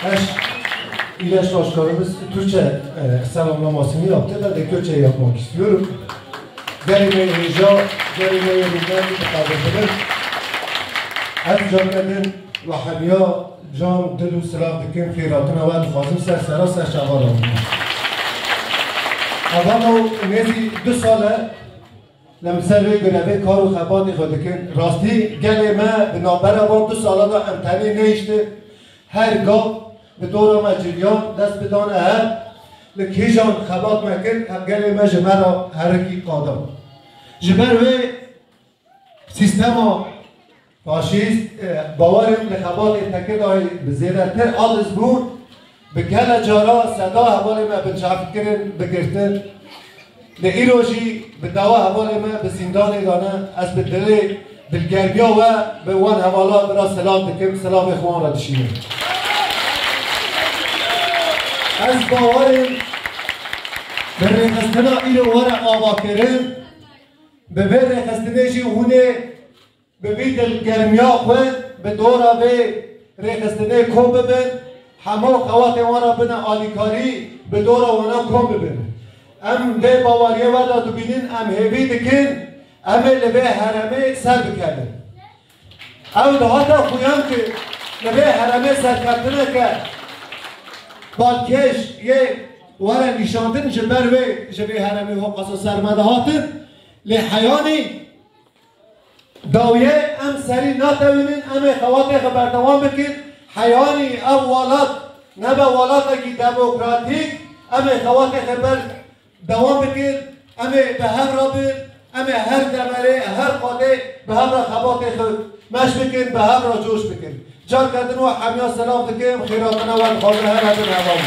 اش ایلش başkanımız Türkçe selamlamasını yaptı. Ben de Kürtçe yapmak istiyorum. Gelime yerinden kardeşlerim. Ez camiyetin ve hemiya can dil و سلام دکن خیراتنا و دخوازم سر شغال آمون. اول نیزی 2 ساله لمسر وی گرفه کار و خباتی خود دکن راستی گلی ما بنابر آبان 2 ساله دا امتنی نیشته هر گاه به دور مجریان دست بدانه هر لکیجان خبات مکن گلی ما جمع را هرکی قادم جبر وی سیستم فاشیست باورم لخبات تکید های بزیرتر آلز بود به گل جارا صدا حوالی ما به چافکرین بگرتن لئیروژی به دوا حوالی ما به زندان دانه از به دلگرگیا و به وان حوالا برا سلام دکم سلام اخوان را دشینه از باورم به ریخستنا ایرو ورا آوا کرن به بر ریخستنیشی هونه به بی دلگرمیا خود به دورا به ریخستنه کم ببین همه خوات وانا بنا آلیکاری به دورا وانا کم ببین ام به باوریه ودا تو بینین ام هیوی دکن ام لبه حرمه سر بکردن او ده حتا خویم که لبه حرمه سر کردنه که بالکش یه ورا نشاندن جبر و جبه حرمه ها قصا سرمده هاتن لحیانی داویه ام سری ناتوینین ام خوات خبردوان بکن حیانی او والات نبا والات اگی دموکراتیک ام خوات خبر دوام بکن ام به هم را بین ام هر دمره هر قاده به هم را خوات خود مش بکن به هم را جوش بکن جان کردن و حمیا سلام دکم خیراتنا و خواهر هر هدن هوام